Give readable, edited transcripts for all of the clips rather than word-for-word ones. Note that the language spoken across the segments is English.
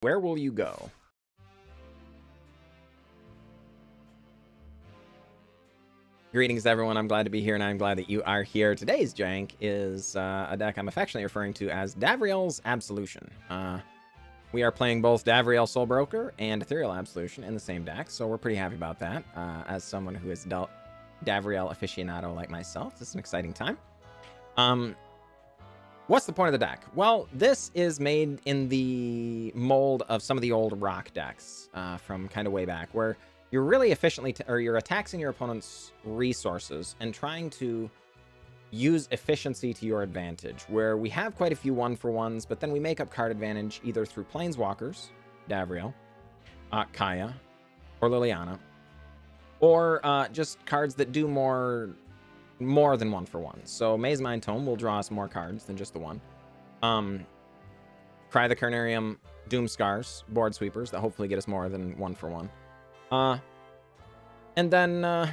Where will you go? Greetings, everyone. I'm glad to be here, and I'm glad that you are here. Today's jank is a deck I'm affectionately referring to as Davriel's Absolution. We are playing both Davriel Soulbroker and Ethereal Absolution in the same deck, so we're pretty happy about that. As someone who is Davriel aficionado like myself, this is an exciting time. What's the point of the deck? Well, this is made in the mold of some of the old rock decks from kind of way back, where you're really efficiently, you're attacking your opponent's resources and trying to use efficiency to your advantage, where we have quite a few 1-for-1s, but then we make up card advantage either through Planeswalkers, Davriel, Kaya, or Liliana, or just cards that do more than 1-for-1. So Mastermind Tome will draw us more cards than just the one. Cry the Carnarium, Doomskars, board sweepers that hopefully get us more than 1-for-1. And then,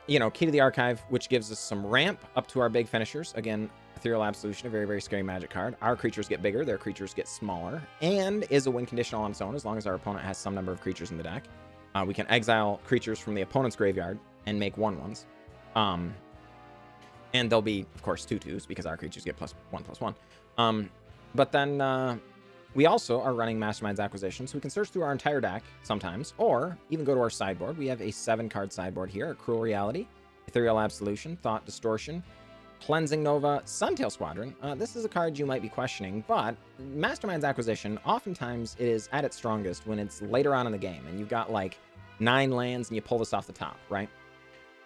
you know, Key to the Archive, which gives us some ramp up to our big finishers. Again, Ethereal Absolution, a very, very scary magic card. Our creatures get bigger, their creatures get smaller, and is a win conditional on its own as long as our opponent has some number of creatures in the deck. We can exile creatures from the opponent's graveyard and make 1/1s. And they'll be, of course, 2/2s because our creatures get +1/+1. But then we also are running Mastermind's Acquisition, so we can search through our entire deck sometimes, or even go to our sideboard. We have a 7-card sideboard here: Cruel Reality, Ethereal Absolution, Thought Distortion, Cleansing Nova, Suntail Squadron. This is a card you might be questioning, but Mastermind's Acquisition, oftentimes it is at its strongest when it's later on in the game, and you've got like 9 lands and you pull this off the top, right?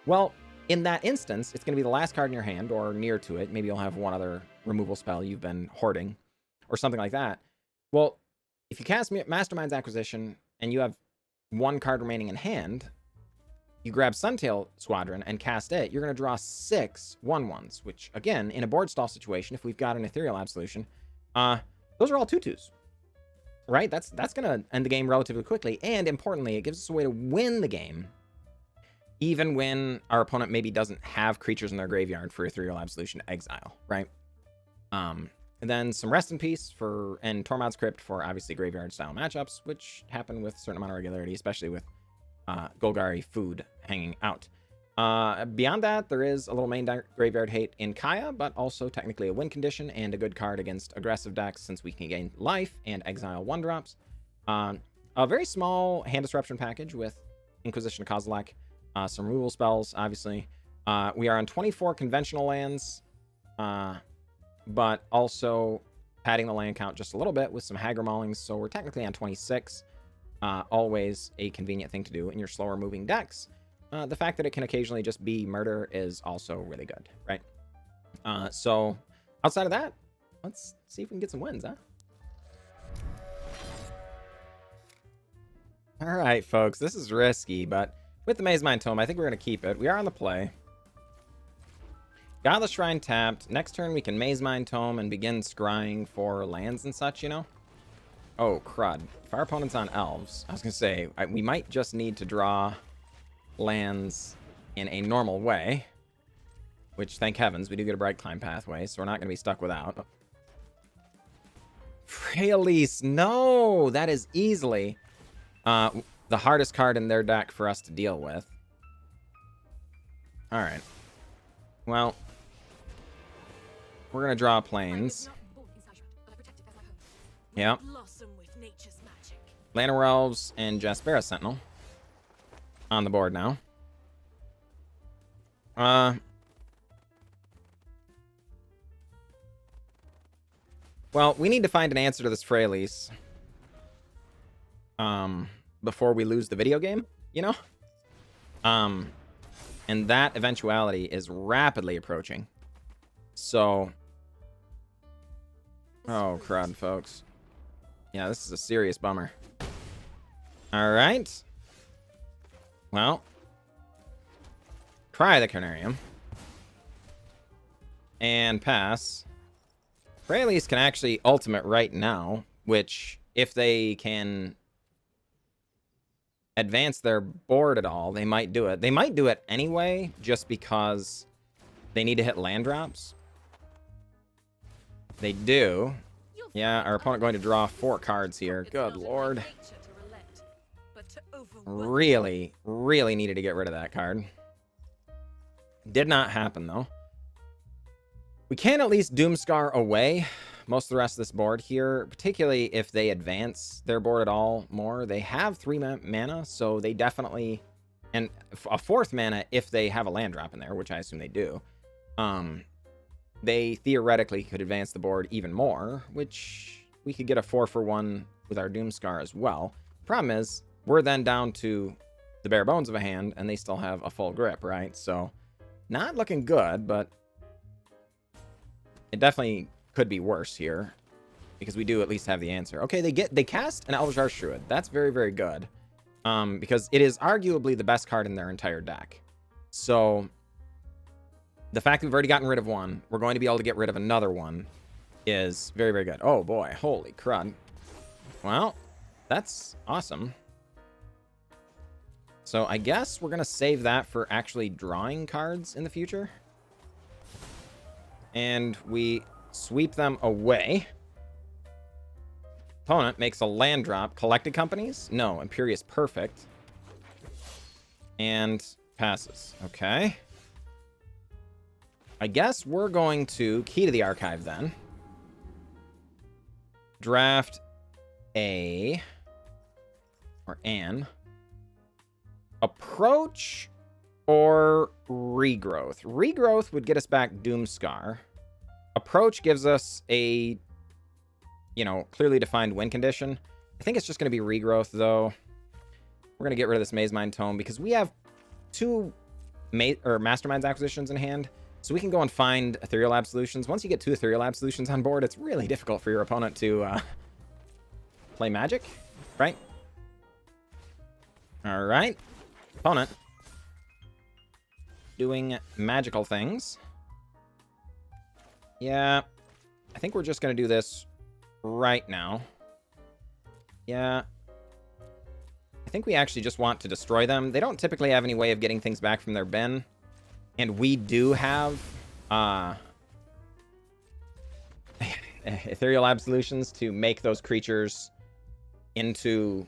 Well, in that instance, it's going to be the last card in your hand, or near to it. Maybe you'll have one other removal spell you've been hoarding, or something like that. Well, if you cast Mastermind's Acquisition, and you have 1 card remaining in hand, you grab Suntail Squadron and cast it, you're going to draw 6 1/1s, which, again, in a board stall situation, if we've got an Ethereal Absolution, those are all 2/2s, right? That's going to end the game relatively quickly, and importantly, it gives us a way to win the game even when our opponent maybe doesn't have creatures in their graveyard for Ethereal Absolution to exile, right? And then some Rest in Peace and Tormod's Crypt for obviously graveyard-style matchups, which happen with a certain amount of regularity, especially with Golgari food hanging out. Beyond that, there is a little main graveyard hate in Kaya, but also technically a win condition and a good card against aggressive decks since we can gain life and exile 1-drops. A very small hand disruption package with Inquisition of Kozilek. Some removal spells, obviously. We are on 24 conventional lands, but also padding the land count just a little bit with some Hagra Maulings, so we're technically on 26. Always a convenient thing to do in your slower moving decks. The fact that it can occasionally just be murder is also really good, right? So outside of that, let's see if we can get some wins, huh? All right, folks, this is risky, but with the Mastermind Tome, I think we're going to keep it. We are on the play. Godless Shrine tapped. Next turn, we can Mastermind Tome and begin scrying for lands and such, you know? Oh, crud. If our opponent's on elves, I was going to say, we might just need to draw lands in a normal way, which, thank heavens, we do get a Brightclimb Pathway, so we're not going to be stuck without. Freyalise, no! That is easily the hardest card in their deck for us to deal with. Alright. Well, we're going to draw planes. Yep. Llanowar Elves and Jaspera Sentinel on the board now. Well, we need to find an answer to this Freyalise before we lose the video game, you know? And that eventuality is rapidly approaching. So, oh, crud, folks. Yeah, this is a serious bummer. All right. Well, try the Carnarium. And pass. Freyalise can actually ultimate right now, which, if they can advance their board at all, they might do it. They might do it anyway, just because they need to hit land drops. They do. Yeah, our opponent going to draw 4 cards here. Good lord. Really, really needed to get rid of that card. Did not happen, though. We can at least Doomskar away most of the rest of this board here, particularly if they advance their board at all more. They have 3 mana, so they definitely... And a 4th mana if they have a land drop in there, which I assume they do. They theoretically could advance the board even more, which we could get a 4-for-1 with our Doomskar as well. Problem is, we're then down to the bare bones of a hand, and they still have a full grip, right? So, not looking good, but it definitely could be worse here, because we do at least have the answer. Okay, they cast an Elvish Archdruid. That's very, very good, because it is arguably the best card in their entire deck. So, the fact that we've already gotten rid of one, we're going to be able to get rid of another one, is very, very good. Oh boy, holy crud. Well, that's awesome. So I guess we're going to save that for actually drawing cards in the future. And we sweep them away. Opponent makes a land drop. Collected Companies? No. Imperious Perfect. And passes. Okay. I guess we're going to Key to the Archive then. Draft a... or an... Approach or Regrowth. Regrowth would get us back Doomskar. Approach gives us a, clearly defined win condition. I think it's just going to be Regrowth, though. We're going to get rid of this Maze Mind Tome because we have 2 Masterminds acquisitions in hand. So we can go and find Ethereal Absolutions. Once you get 2 Ethereal Absolutions on board, it's really difficult for your opponent to play Magic, right? All right. Opponent doing magical things. Yeah, I think we're just going to do this right now. Yeah. I think we actually just want to destroy them. They don't typically have any way of getting things back from their bin. And we do have Ethereal Absolutions to make those creatures into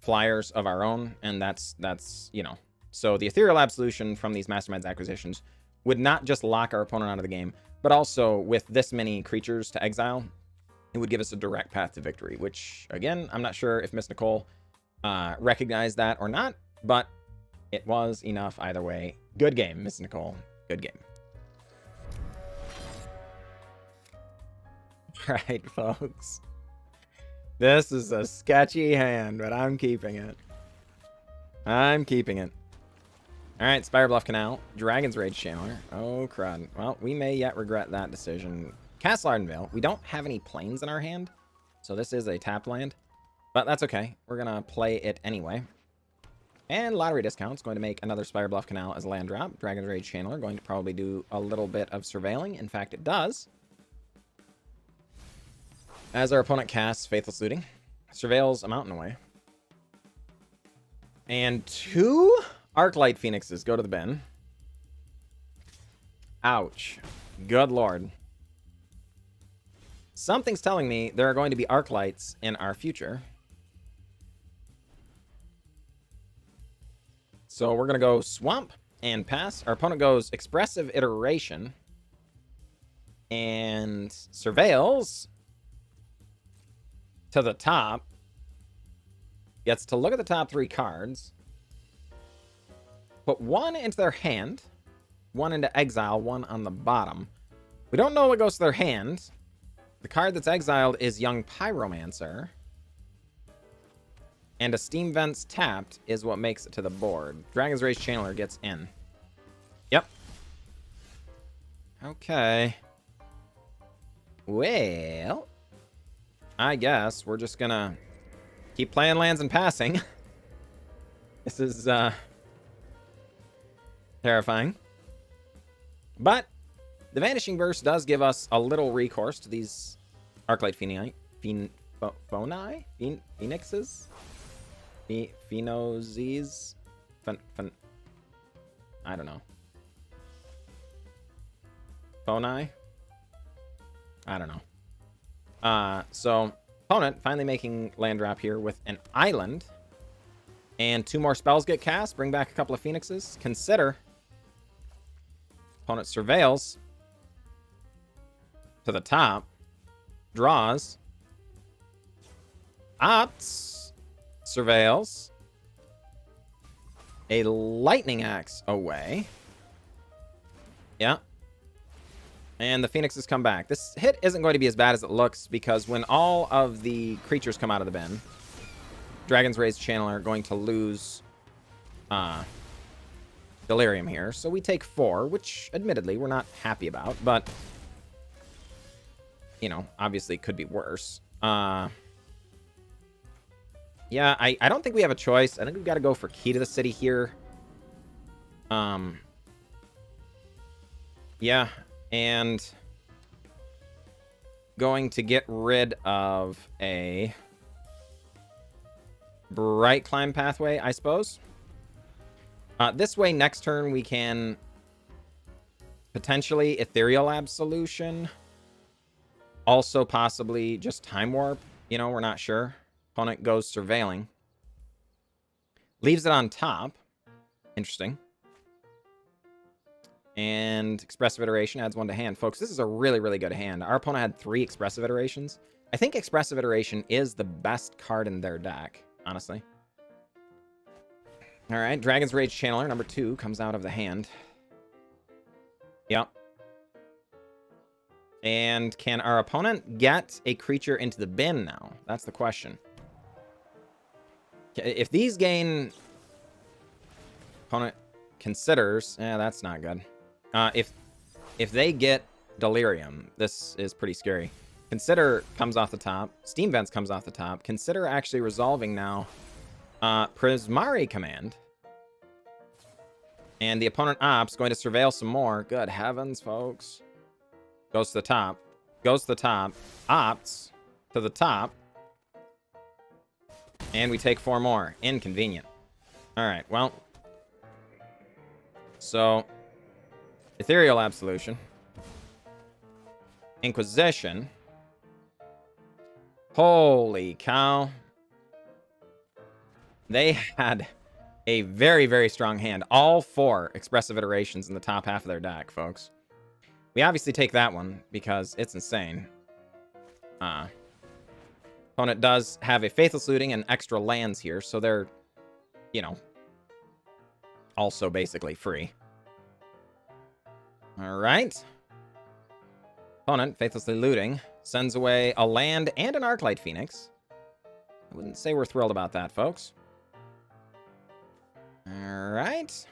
flyers of our own, and that's so the Ethereal Absolution from these Masterminds acquisitions would not just lock our opponent out of the game, but also with this many creatures to exile, it would give us a direct path to victory, which again, I'm not sure if Miss Nicole recognized that or not, but it was enough either way. Good game, Miss Nicole. Good game. Right, folks. This is a sketchy hand, but I'm keeping it. I'm keeping it. All right, Spire Bluff Canal. Dragon's Rage Channeler. Oh, crud. Well, we may yet regret that decision. Castle Ardenvale. We don't have any planes in our hand, so this is a tapped land. But that's okay. We're going to play it anyway. And Lottery Discount's going to make another Spire Bluff Canal as a land drop. Dragon's Rage Channeler going to probably do a little bit of surveilling. In fact, it does. As our opponent casts Faithless Looting, surveils a mountain away. And 2 Arclight Phoenixes go to the bin. Ouch. Good lord. Something's telling me there are going to be Arclights in our future. So we're going to go Swamp and pass. Our opponent goes Expressive Iteration. And surveils to the top. Gets to look at the top 3 cards. Put 1 into their hand. 1 into exile. 1 on the bottom. We don't know what goes to their hand. The card that's exiled is Young Pyromancer. And a Steam Vents tapped is what makes it to the board. Dragon's Rage Channeler gets in. Yep. Okay. Well, I guess we're just gonna keep playing lands and passing. This is terrifying. But the Vanishing Verse does give us a little recourse to these Arclight Phoenixes? Phenozes? I don't know. Phoni? I don't know. So opponent finally making land drop here with an island. And 2 more spells get cast. Bring back a couple of phoenixes. Consider. Opponent surveils. To the top. Draws. Opts. Surveils. A lightning axe away. Yeah. And the phoenixes come back. This hit isn't going to be as bad as it looks because when all of the creatures come out of the bin, Dragon's Rage Channeler are going to lose Delirium here. So we take 4, which admittedly we're not happy about, but you know, obviously could be worse. Yeah, I don't think we have a choice. I think we've got to go for Key to the City here. Yeah, and going to get rid of a Brightclimb Pathway, I suppose. This way, next turn, we can potentially Ethereal Absolution. Also, possibly just Time Warp. You know, we're not sure. Opponent goes Surveilling. Leaves it on top. Interesting. And Expressive Iteration adds 1 to hand. Folks, this is a really, really good hand. Our opponent had 3 Expressive Iterations. I think Expressive Iteration is the best card in their deck, honestly. All right, Dragon's Rage Channeler, number 2, comes out of the hand. Yep. And can our opponent get a creature into the bin now? That's the question. If these gain... Opponent considers... that's not good. If they get Delirium, this is pretty scary. Consider comes off the top. Steam Vents comes off the top. Consider actually resolving now Prismari Command. And the opponent opts going to surveil some more. Good heavens, folks. Goes to the top. Goes to the top. Opts to the top. And we take 4 more. Inconvenient. All right, well. So, Ethereal Absolution. Inquisition. Holy cow. They had a very, very strong hand. All 4 Expressive Iterations in the top half of their deck, folks. We obviously take that one because it's insane. Opponent does have a Faithless Looting and extra lands here, so they're, you know, also basically free. All right. Opponent, Faithlessly Looting, sends away a land and an Arclight Phoenix. I wouldn't say we're thrilled about that, folks. All right.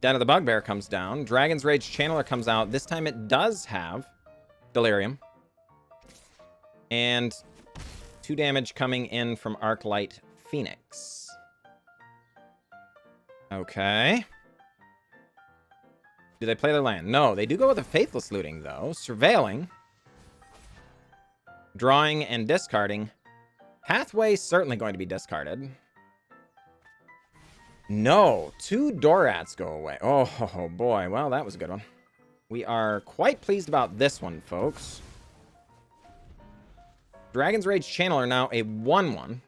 Den of the Bugbear comes down. Dragon's Rage Channeler comes out. This time it does have Delirium. And 2 damage coming in from Arclight Phoenix. Okay. Do they play their land? No, they do go with a Faithless Looting, though. Surveilling. Drawing and discarding. Pathway certainly going to be discarded. No, 2 Dorats go away. Oh, boy. Well, that was a good one. We are quite pleased about this one, folks. Dragon's Rage Channeler now a 1/1.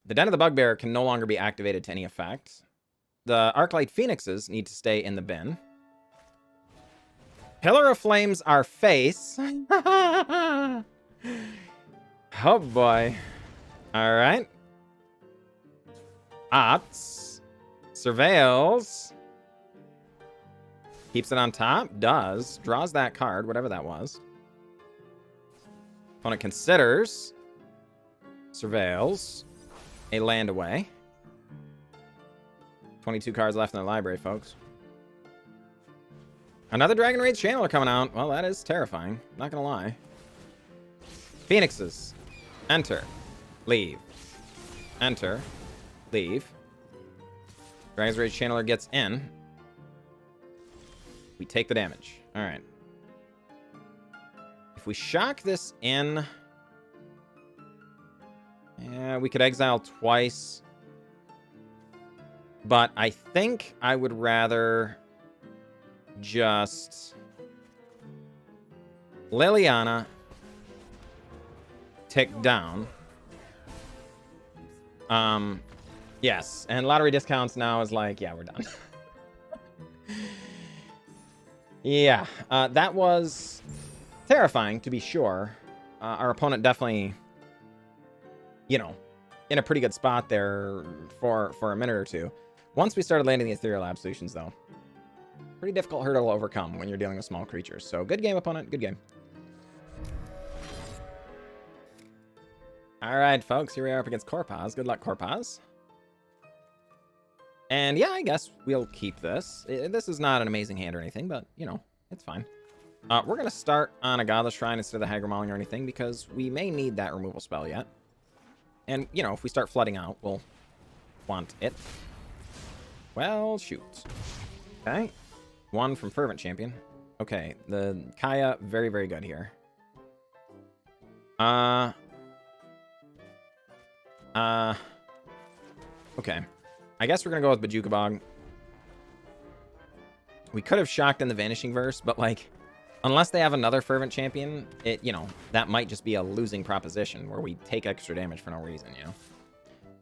The Den of the Bugbear can no longer be activated to any effect. The Arclight Phoenixes need to stay in the bin. Pillar of Flames our face. Oh, boy. All right. Opts. Surveils. Keeps it on top. Does. Draws that card, whatever that was. Opponent considers. Surveils. A land away. 22 cards left in the library, folks. Another Dragon Rage Channeler coming out. Well, that is terrifying. Not gonna lie. Phoenixes. Enter. Leave. Enter. Leave. Dragon's Rage Channeler gets in. We take the damage. Alright. If we shock this in... Yeah, we could exile twice. But I think I would rather just Liliana tick down. Yes, and lottery discounts now is like, yeah, we're done. Yeah, that was terrifying, to be sure. Our opponent definitely, you know, in a pretty good spot there for a minute or two. Once we started landing the Ethereal Absolutions, though, pretty difficult hurdle to overcome when you're dealing with small creatures. So good game, opponent. Good game. All right, folks. Here we are up against Korpaz. Good luck, Korpaz. And yeah, I guess we'll keep this. This is not an amazing hand or anything, but, you know, it's fine. We're going to start on a Godless Shrine instead of the Hagra Mauling or anything, because we may need that removal spell yet. And, you know, if we start flooding out, we'll want it. Well, shoot. Okay. 1 from Fervent Champion. Okay, the Kaya, very, very good here. Okay. I guess we're going to go with Bojuka Bog. We could have shocked in the Vanishing Verse, but, like, unless they have another Fervent Champion, you know, that might just be a losing proposition where we take extra damage for no reason, you know.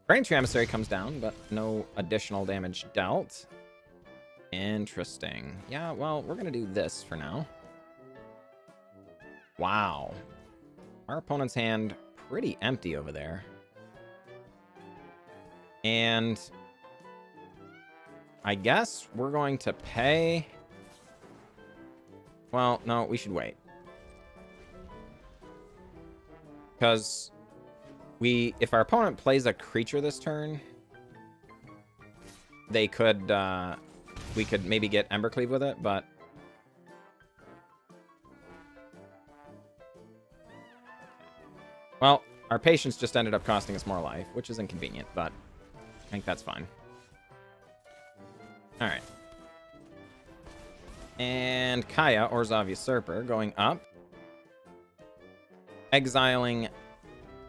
Burning Tree Emissary comes down, but no additional damage dealt. Interesting. Yeah, well, we're going to do this for now. Wow. Our opponent's hand pretty empty over there. And I guess we're going to pay... Well, no, we should wait. Because if our opponent plays a creature this turn, they could, we could maybe get Embercleave with it, but... Well, our patience just ended up costing us more life, which is inconvenient, but I think that's fine. Alright. And Kaya, Orzhov Usurper, going up. Exiling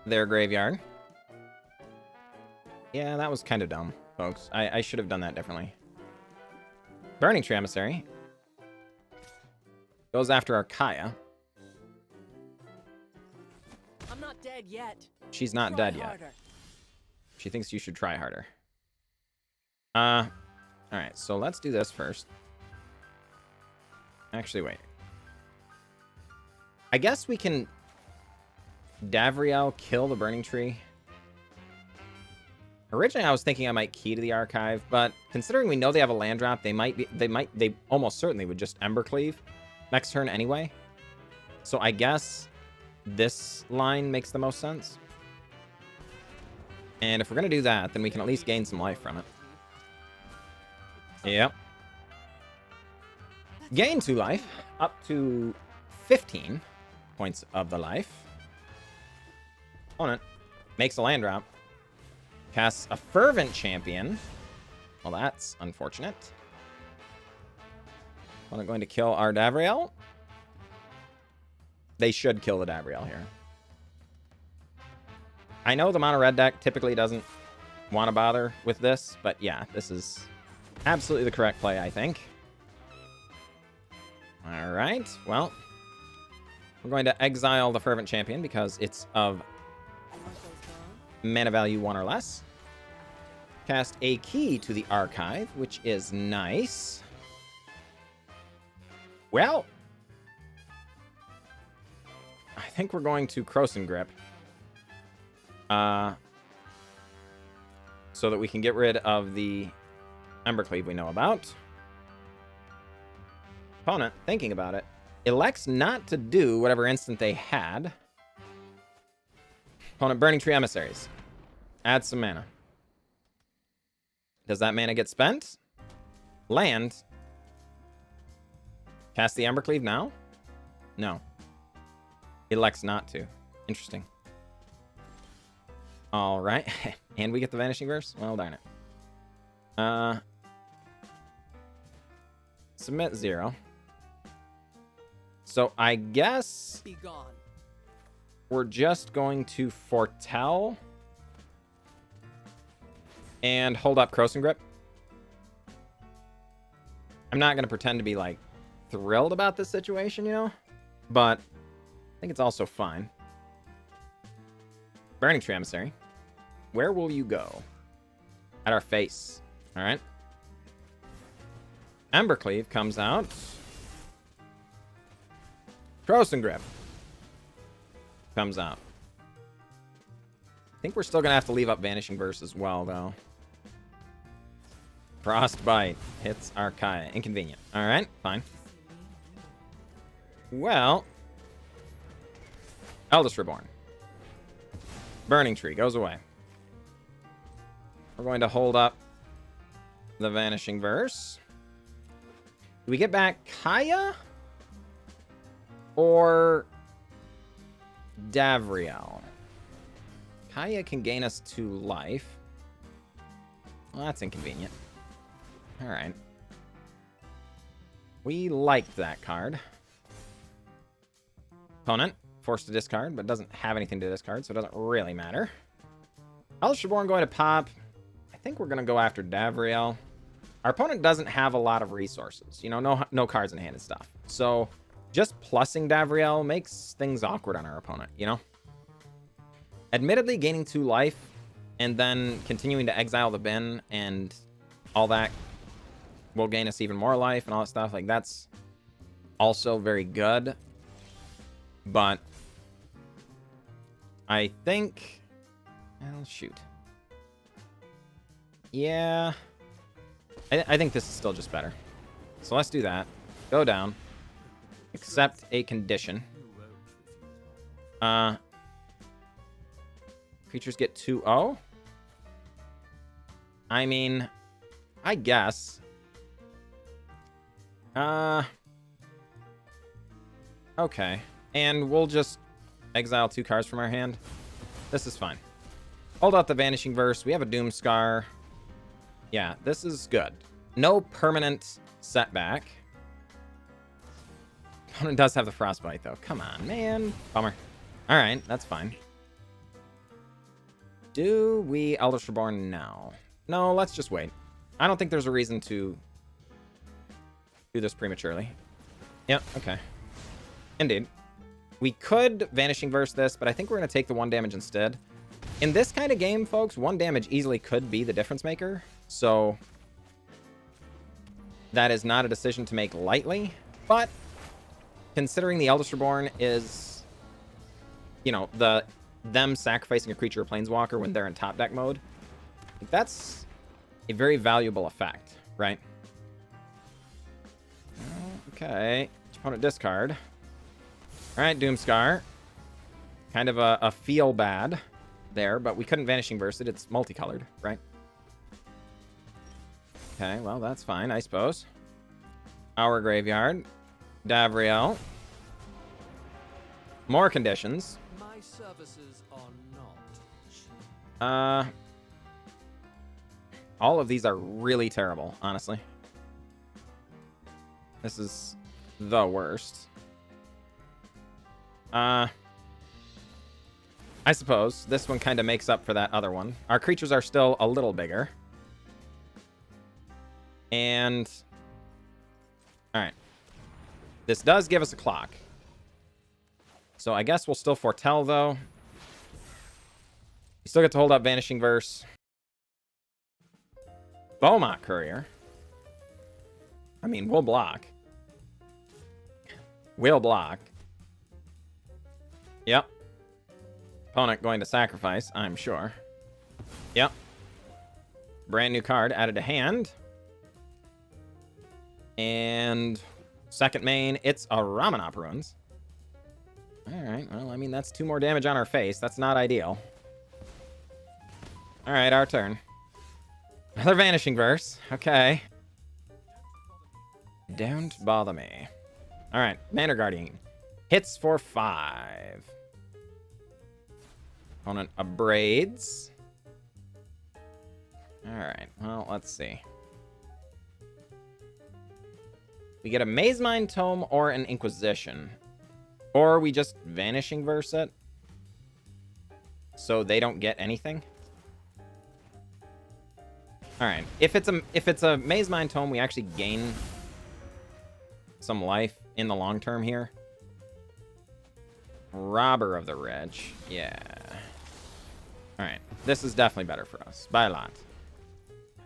their graveyard. Yeah, that was kind of dumb, folks. I should have done that differently. Burning Tree Emissary goes after our Kaya. I'm not dead yet. She's not dead yet. She thinks you should try harder. Alright, so let's do this first. Actually, wait. I guess we can Davriel kill the Burning Tree. Originally, I was thinking I might key to the archive, but considering we know they have a land drop, they almost certainly would just Embercleave next turn anyway. So I guess this line makes the most sense. And if we're going to do that, then we can at least gain some life from it. Yep. Gain 2 life, up to 15 points of the life. Opponent makes a land drop. Casts a Fervent Champion. Well, that's unfortunate. Opponent going to kill our Davriel. They should kill the Davriel here. I know the mono red deck typically doesn't want to bother with this, but yeah, this is absolutely the correct play, I think. All right, well, we're going to exile the Fervent Champion because it's of mana value 1 or less. Cast a key to the archive, which is nice. Well, I think we're going to Krosan Grip. So that we can get rid of the Embercleave we know about. Opponent, thinking about it, elects not to do whatever instant they had. Opponent, Burning Tree Emissaries. Add some mana. Does that mana get spent? Land. Cast the Embercleave now? No. Elects not to. Interesting. All right. And we get the Vanishing Verse? Well, darn it. Submit 0. So I guess Be gone. We're just going to foretell and hold up Krosan Grip. I'm not going to pretend to be, like, thrilled about this situation, you know? But think it's also fine. Burning Tree Emissary. Where will you go? At our face. Alright. Embercleave comes out. Croson Grip comes out. I think we're still going to have to leave up Vanishing Verse as well, though. Frostbite hits Archaea. Inconvenient. Alright, fine. Well. Eldest Reborn. Burning Tree goes away. We're going to hold up the Vanishing Verse. Do we get back Kaya? Or Davriel? Kaya can gain us 2 life. Well, that's inconvenient. Alright. We liked that card. Opponent, forced to discard, but doesn't have anything to discard, so it doesn't really matter. Eldest Reborn going to pop. I think we're going to go after Davriel. Our opponent doesn't have a lot of resources. You know, no cards in hand and stuff. So, just plussing Davriel makes things awkward on our opponent, you know? Admittedly, gaining 2 life and then continuing to exile the bin and all that will gain us even more life and all that stuff. Like, that's also very good. But I think... Well, shoot. Yeah. I think this is still just better. So let's do that. Go down. Accept a condition. Creatures get 2-0. I mean, I guess. Okay. And we'll just exile 2 cards from our hand. This is fine. Hold out the Vanishing Verse. We have a Doomskar. Yeah, this is good. No permanent setback. Opponent does have the Frostbite, though. Come on, man. Bummer. All right, that's fine. Do we Eldest Reborn now? No, let's just wait. I don't think there's a reason to do this prematurely. Yep, okay. Indeed. We could Vanishing Verse this, but I think we're going to take the 1 damage instead. In this kind of game, folks, 1 damage easily could be the difference maker. So that is not a decision to make lightly. But considering the Eldest Reborn is, you know, them sacrificing a creature or planeswalker when they're in top deck mode, that's a very valuable effect, right? Okay. Opponent discard. All right, Doomskar. Kind of a feel bad there, but we couldn't Vanishing Verse it. It's multicolored, right? Okay, well, that's fine, I suppose. Our graveyard. Davriel. More conditions. My services are not. All of these are really terrible, honestly. This is the worst. I suppose this one kind of makes up for that other one. Our creatures are still a little bigger. And... Alright. This does give us a clock. So I guess we'll still foretell, though. You still get to hold up Vanishing Verse. Beaumont Courier. I mean, we'll block. We'll block. Yep. Opponent going to sacrifice, I'm sure. Yep. Brand new card added to hand. And second main, it's a Ramanop Ruins. Alright, well, I mean, that's 2 more damage on our face. That's not ideal. Alright, our turn. Another Vanishing Verse. Okay. Don't bother me. Alright, Manor Guardian. Hits for 5. Opponent abrades. Alright, well, let's see. We get a Mastermind Tome or an Inquisition. Or we just Vanishing Verse it. So they don't get anything. Alright. If it's a Mastermind Tome, we actually gain some life in the long term here. Robber of the Rich. Yeah. Alright. This is definitely better for us. By a lot.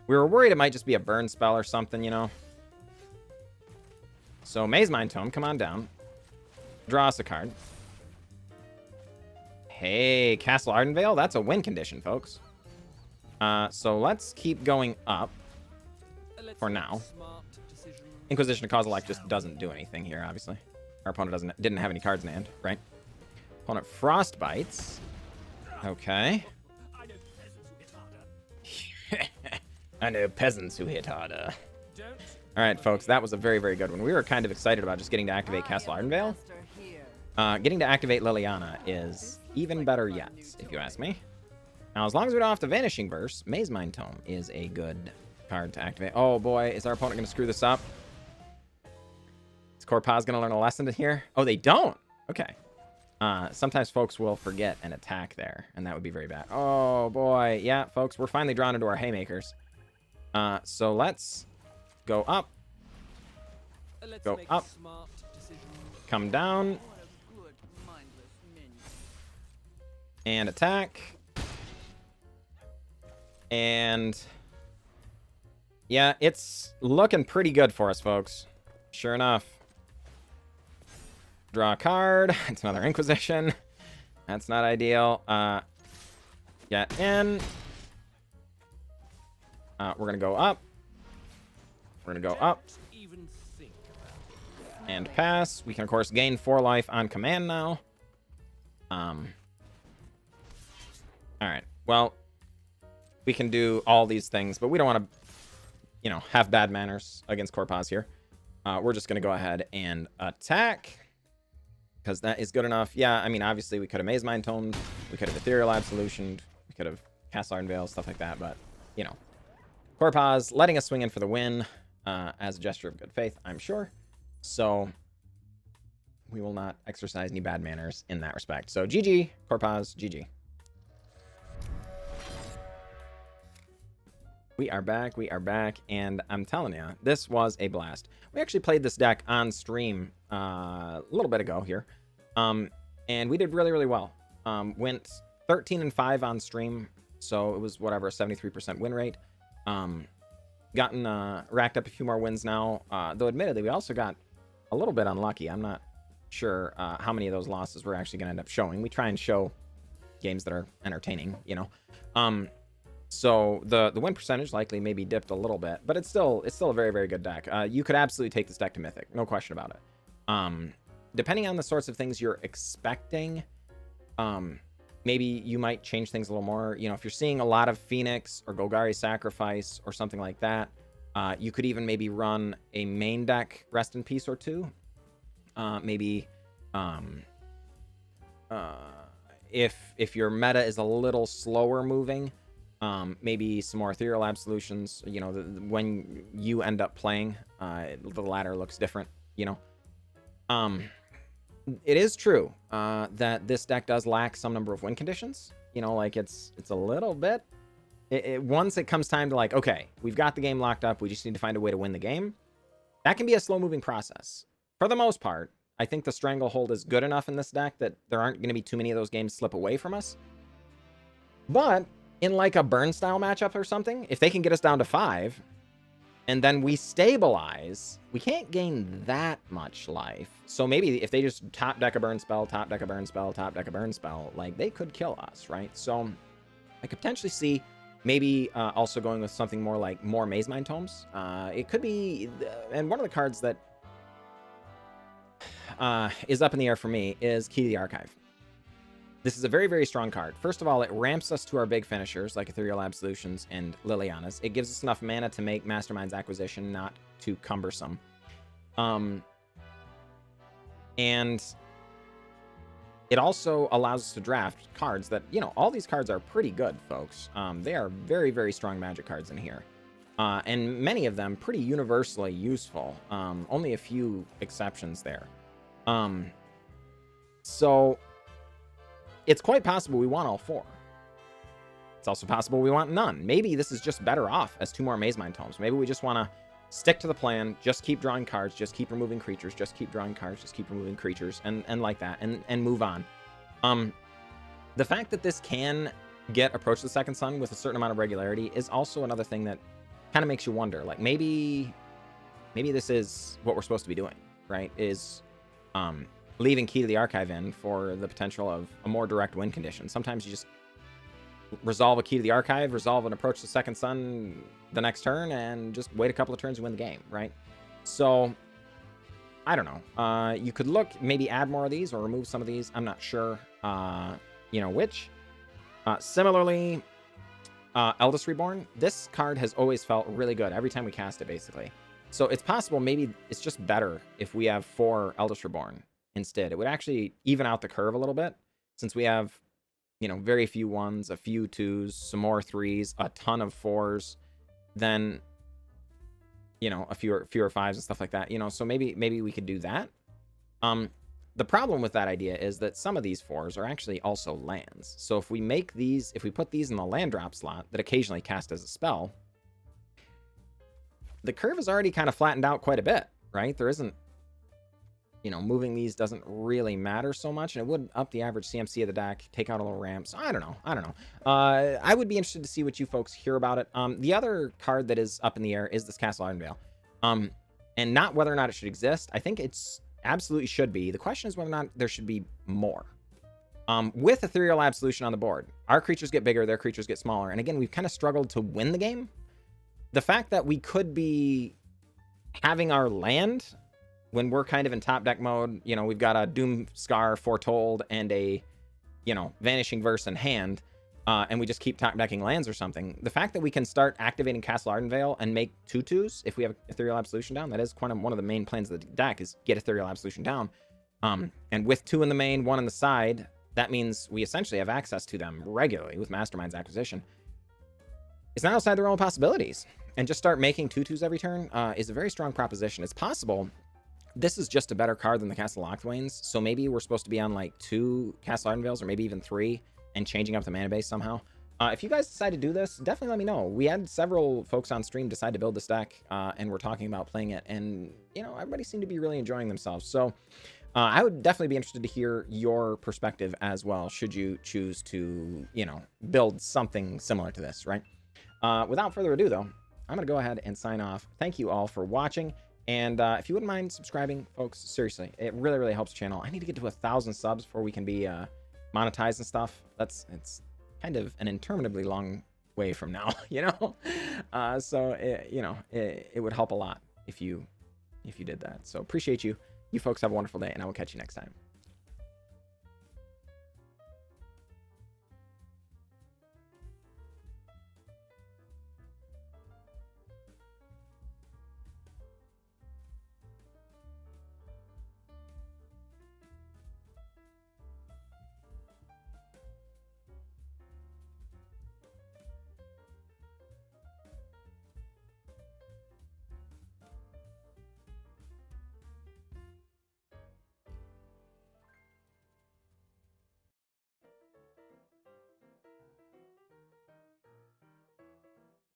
We were worried it might just be a burn spell or something, you know. So, Maze Mind Tome, come on down. Draw us a card. Hey, Castle Ardenvale. That's a win condition, folks. So let's keep going up for now. Inquisition of Kozilek just doesn't do anything here, obviously. Our opponent didn't have any cards in hand, right? Opponent Frostbites. Okay. I know peasants who hit harder. All right, folks, that was a very, very good one. We were kind of excited about just getting to activate Castle Ardenvale. Getting to activate Liliana is even better yet, if you ask me. Now, as long as we don't have to Vanishing Verse, Maze Mind Tome is a good card to activate. Oh, boy, is our opponent going to screw this up? Is Corpaz going to learn a lesson here? Oh, they don't? Okay. Sometimes folks will forget an attack there, and that would be very bad. Oh, boy. Yeah, folks, we're finally drawn into our haymakers. So let's go up. Go up. Come down. And attack. And yeah, it's looking pretty good for us, folks. Sure enough. Draw a card. It's another Inquisition. That's not ideal. Get in. We're going to go up. We're going to go up. And pass. We can, of course, gain 4 life on command now. Alright. Well, we can do all these things, but we don't want to, you know, have bad manners against Corpaz here. We're just going to go ahead and attack. Because that is good enough. Yeah, I mean, obviously, we could have Maze Mind Tomed. We could have Ethereal Absolution. We could have Castle Ardenvale, stuff like that. But, you know, Corpaz letting us swing in for the win as a gesture of good faith, I'm sure. So, we will not exercise any bad manners in that respect. So, GG, Corpaz, GG. We are back, and I'm telling you, this was a blast. We actually played this deck on stream a little bit ago here, and we did really, really well. Went 13-5 on stream, so it was whatever, a 73% win rate. Gotten racked up a few more wins now, though admittedly, we also got a little bit unlucky. I'm not sure how many of those losses we're actually going to end up showing. We try and show games that are entertaining, you know. So the win percentage likely maybe dipped a little bit, but it's still a very, very good deck. You could absolutely take this deck to Mythic, no question about it. Depending on the sorts of things you're expecting, maybe you might change things a little more. You know, if you're seeing a lot of Phoenix or Golgari Sacrifice or something like that, you could even maybe run a main deck Rest in Peace or two. Maybe if your meta is a little slower moving, maybe some more Ethereal Absolutions, you know, when you end up playing, the ladder looks different, you know. It is true that this deck does lack some number of win conditions, you know, like it's a little bit, once it comes time to like, okay, we've got the game locked up, we just need to find a way to win the game, that can be a slow moving process. For the most part, I think the Stranglehold is good enough in this deck that there aren't going to be too many of those games slip away from us. But in like a burn style matchup or something, if they can get us down to 5 and then we stabilize, we can't gain that much life. So maybe if they just top deck a burn spell, top deck a burn spell, top deck a burn spell, like they could kill us, right? So I could potentially see maybe also going with something more like more Maze Mind Tomes. It could be, and one of the cards that is up in the air for me is Key to the Archive. This is a very, very strong card. First of all, it ramps us to our big finishers, like Ethereal Absolutions and Lilianas. It gives us enough mana to make Mastermind's acquisition not too cumbersome. And it also allows us to draft cards that, you know, all these cards are pretty good, folks. They are very, very strong Magic cards in here. And many of them pretty universally useful. Only a few exceptions there. So it's quite possible we want all 4. It's also possible we want none. Maybe this is just better off as 2 more Maze Mind Tomes. Maybe we just want to stick to the plan, just keep drawing cards, just keep removing creatures, just keep drawing cards, just keep removing creatures, and like that, and move on. The fact that this can get Approach the Second Sun with a certain amount of regularity is also another thing that kind of makes you wonder, like maybe this is what we're supposed to be doing, right? Is leaving Key to the Archive in for the potential of a more direct win condition. Sometimes you just resolve a Key to the Archive, resolve an Approach the Second Sun the next turn, and just wait a couple of turns and win the game, right? So I don't know. You could look, maybe add more of these or remove some of these. I'm not sure, which. Similarly, Eldest Reborn. This card has always felt really good every time we cast it, basically. So it's possible maybe it's just better if we have 4 Eldest Reborn instead. It would actually even out the curve a little bit, since we have, very few 1s, a few 2s, some more 3s, a ton of 4s, then, a fewer 5s and stuff like that. So maybe we could do that. The problem with that idea is that some of these 4s are actually also lands. So if we put these in the land drop slot that occasionally cast as a spell, the curve is already kind of flattened out quite a bit, right? There isn't, moving these doesn't really matter so much, and it would up the average CMC of the deck, take out a little ramp. So I don't know. I would be interested to see what you folks hear about it. The other card that is up in the air is this Castle Ardenvale. And not whether or not it should exist. I think it's absolutely should be. The question is whether or not there should be more. With Ethereal Absolution on the board, our creatures get bigger, their creatures get smaller. And again, we've kind of struggled to win the game. The fact that we could be having our land when we're kind of in top deck mode, we've got a Doomskar Foretold and a, Vanishing Verse in hand, and we just keep top decking lands or something. The fact that we can start activating Castle Ardenvale and make 2/2s if we have Ethereal Absolution down, that is one of the main plans of the deck, is get Ethereal Absolution down. And with 2 in the main, 1 on the side, that means we essentially have access to them regularly with Mastermind's acquisition. It's not outside the realm of possibilities. And just start making 2/2s every turn is a very strong proposition. It's possible this is just a better card than the Castle Locthwains, so maybe we're supposed to be on like 2 Castle Ardenvales or maybe even 3 and changing up the mana base somehow. If you guys decide to do this, definitely let me know. We had several folks on stream decide to build this deck, and we're talking about playing it, and everybody seemed to be really enjoying themselves. So I would definitely be interested to hear your perspective as well, should you choose to, build something similar to this, right? Without further ado, though, I'm going to go ahead and sign off. Thank you all for watching. And if you wouldn't mind subscribing, folks, seriously, it really, really helps the channel. I need to get to 1,000 subs before we can be monetized and stuff. It's kind of an interminably long way from now, so it would help a lot if you did that. So appreciate you. You folks have a wonderful day, and I will catch you next time.